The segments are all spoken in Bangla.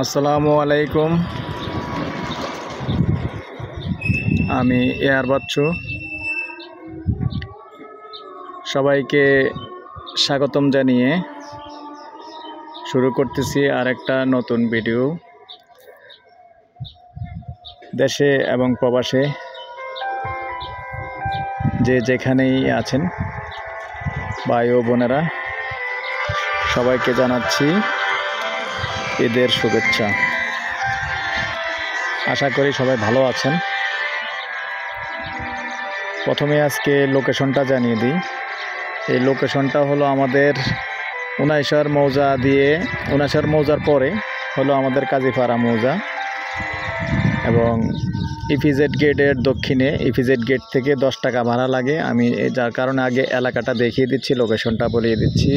আসসালামু আলাইকুম। আমি এয়ার বাচ্চু। সবাইকে স্বাগতম জানিয়ে শুরু করতেছি আরেকটা নতুন ভিডিও। দেশে এবং প্রবাসে যে যেখানেই আছেন ভাই ও বোনেরা, সবাইকে জানাচ্ছি ঈদের শুভেচ্ছা। আশা করি সবাই ভালো আছেন। প্রথমে আজকে লোকেশনটা জানিয়ে দিই। এই লোকেশনটা হলো আমাদের উনাইশার মৌজা দিয়ে, উনাইশার মৌজার পরে হলো আমাদের কাজীপাড়া মৌজা এবং ইপিজেড গেটের দক্ষিণে। ইপিজেড গেট থেকে 10 টাকা ভাড়া লাগে। আমি যার কারণে আগে এলাকাটা দেখিয়ে দিচ্ছি, লোকেশনটা বলিয়ে দিচ্ছি।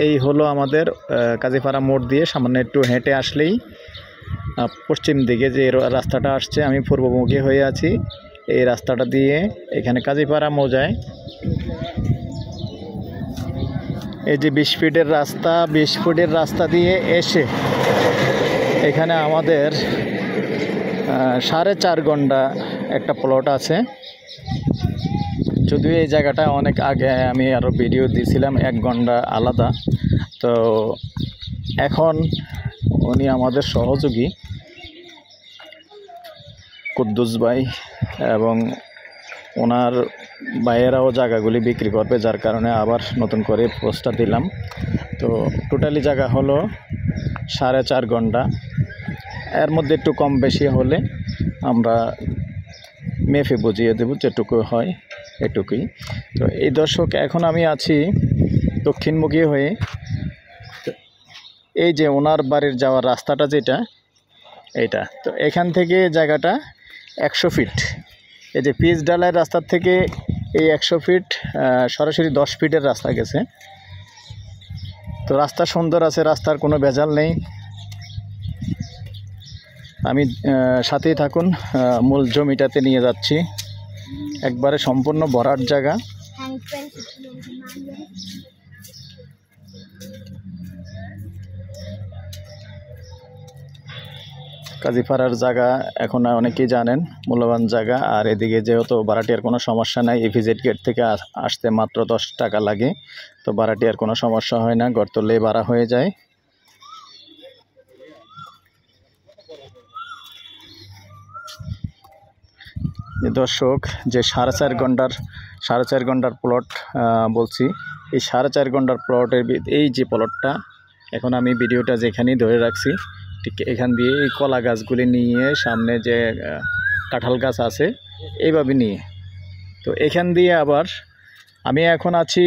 এই হলো আমাদের কাজীপাড়া মোড় দিয়ে সামান্য একটু হেঁটে আসলেই পশ্চিম দিকে যে রাস্তাটা আসছে, আমি পূর্বমুখী হয়ে আছি। এই রাস্তাটা দিয়ে এখানে কাজীপাড়া মৌজায় এই যে 20 ফিটের রাস্তা, 20 ফুটের রাস্তা দিয়ে এসে এখানে আমাদের 4.5 ঘন্টা একটা প্লট আছে। যদিও এই জায়গাটা অনেক আগে আমি আরও ভিডিও দিয়েছিলাম, 1 ঘন্টা আলাদা। তো এখন উনি আমাদের সহযোগী কুদ্দুস ভাই এবং ওনার ভাইয়েরাও জায়গাগুলি বিক্রি করবে, যার কারণে আবার নতুন করে পোস্টটা দিলাম। তো টোটালি জায়গা হলো 4.5 ঘন্টা। এর মধ্যে একটু কম বেশি হলে আমরা মেপে বুঝিয়ে দেব, যেটুকু হয় এটুকুই। তো এই দর্শক, এখন আমি আছি দক্ষিণমুখী হয়ে। এই যে ওনার বাড়ির যাওয়ার রাস্তাটা যেটা, এইটা তো এখান থেকে জায়গাটা 100 ফিট। এই যে পিচ ডালাইয়ের রাস্তার থেকে এই 100 ফিট সরাসরি 10 ফিটের রাস্তা গেছে। তো রাস্তা সুন্দর আছে, রাস্তার কোনো ভেজাল নেই। আমি সাথেই থাকুন, মূল জমিটাতে নিয়ে যাচ্ছি। একবারে সম্পূর্ণ ভরাট জায়গা। কাজীপাড়ার জায়গা এখন অনেকেই জানেন, মূল্যবান জায়গা। আর এদিকে যেহেতু ভাড়াটিয়ার কোনো সমস্যা নাই, ইপিজেড গেট থেকে আসতে মাত্র 10 টাকা লাগে। তো ভাড়াটিয়ার কোনো সমস্যা হয় না, ঘর তুললেই ভাড়া হয়ে যায়। দর্শক, যে 4.5 ঘন্টার প্লট বলছি, এই 4.5 ঘন্টার প্লটের এই যে প্লটটা, এখন আমি ভিডিওটা যেখানেই ধরে রাখছি, ঠিক এখান দিয়ে এই কলা গাছগুলি নিয়ে সামনে যে কাঁঠাল গাছ আছে এইভাবে নিয়ে, তো এখান দিয়ে আবার আমি এখন আছি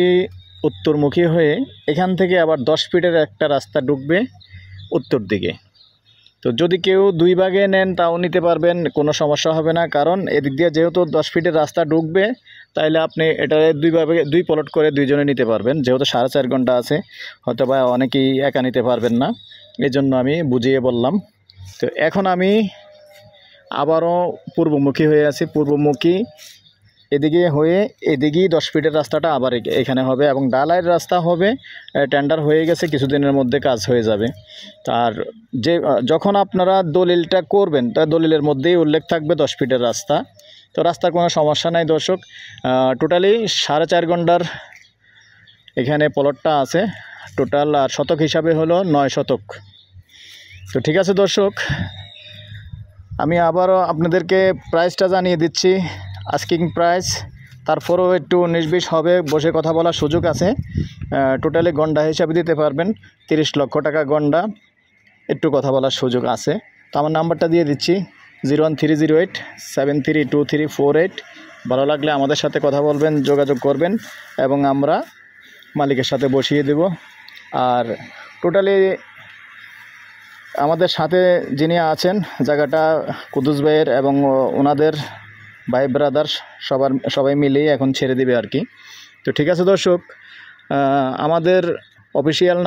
উত্তরমুখী হয়ে। এখান থেকে আবার 10 ফিটের একটা রাস্তা ঢুকবে উত্তর দিকে। তো যদি কেউ 2 ভাগে নেন তাও নিতে পারবেন, কোনো সমস্যা হবে না। কারণ এদিক দিয়ে যেহেতু 10 ফিটের রাস্তা ঢুকবে, তাইলে আপনি এটা 2 ভাগে 2 প্লট করে 2 জনে নিতে পারবেন। যেহেতু 4.5 ঘন্টা আছে, হয়তো বা অনেকেই একা নিতে পারবেন না, এই জন্য আমি বুঝিয়ে বললাম। তো এখন আমি আবারও পূর্বমুখী হয়ে আছি। পূর্বমুখী এদিকে হয়ে এদিকেই 10 ফিটের রাস্তাটা আবার এখানে হবে এবং ডালাইয়ের রাস্তা হবে। টেন্ডার হয়ে গেছে, কিছুদিনের মধ্যে কাজ হয়ে যাবে। তার যে যখন আপনারা দলিলটা করবেন, তা দলিলের মধ্যেই উল্লেখ থাকবে 10 ফিটের রাস্তা। তো রাস্তার কোনো সমস্যা নাই দর্শক। টোটালি 4.5 ঘন্টার এখানে প্লটটা আছে। টোটাল আর শতক হিসাবে হলো 9 শতক। তো ঠিক আছে দর্শক, আমি আবারও আপনাদেরকে প্রাইসটা জানিয়ে দিচ্ছি, আস্কিং প্রাইস। তারপরেও একটু 19-20 হবে, বসে কথা বলার সুযোগ আছে। টোটালি গন্ডা হিসাবে দিতে পারবেন 30 লক্ষ টাকা গন্ডা, একটু কথা বলার সুযোগ আছে। তো আমার নাম্বারটা দিয়ে দিচ্ছি 01308732348। ভালো লাগলে আমাদের সাথে কথা বলবেন, যোগাযোগ করবেন এবং আমরা মালিকের সাথে বসিয়ে দেব। আর টোটালি আমাদের সাথে যিনি আছেন, জায়গাটা কুদ্দুস ভাইয়ের এবং ওনাদের ভাই ব্রাদার সবাই মিলেই এখন ছেড়ে দিবে আর কি। তো ঠিক আছে দর্শক, আমাদের অফিসিয়াল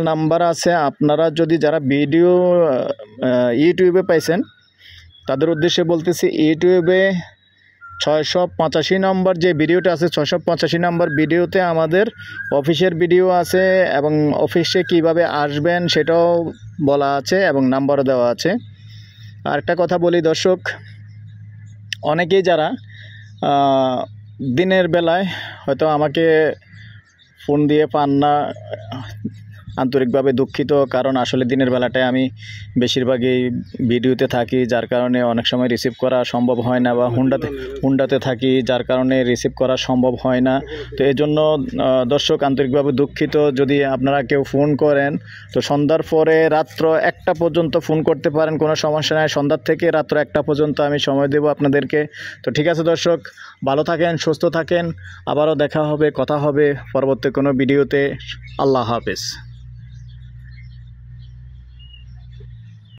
নাম্বারও আছে। আপনারা যদি যারা ভিডিও ইউটিউবে পাইছেন, তাদের উদ্দেশ্যে বলতেছি, ইউটিউবে 685 নম্বর যে ভিডিওটা আছে, 685 নম্বর ভিডিওতে আমাদের অফিসের ভিডিও আছে এবং অফিসে কিভাবে আসবেন সেটাও বলা আছে এবং নাম্বারও দেওয়া আছে। আরেকটা কথা বলি দর্শক, অনেকেই যারা দিনের বেলায় হয়তো আমাকে ফোন দিয়ে পান না, আন্তরিকভাবে দুঃখিত। কারণ আসলে দিনের বেলাটায় আমি বেশিরভাগই ভিডিওতে থাকি, যার কারণে অনেক সময় রিসিভ করা সম্ভব হয় না, বা হুন্ডাতে থাকি, যার কারণে রিসিভ করা সম্ভব হয় না। তো এই জন্য দর্শক আন্তরিকভাবে দুঃখিত। যদি আপনারা কেউ ফোন করেন তো সন্ধ্যার পরে রাত্র 1টা পর্যন্ত ফোন করতে পারেন, কোনো সমস্যা নাই। সন্ধ্যার থেকে রাত্র 1টা পর্যন্ত আমি সময় দেব আপনাদেরকে। তো ঠিক আছে দর্শক, ভালো থাকেন, সুস্থ থাকেন, আবারও দেখা হবে, কথা হবে পরবর্তী কোনো ভিডিওতে। আল্লাহ হাফেজ।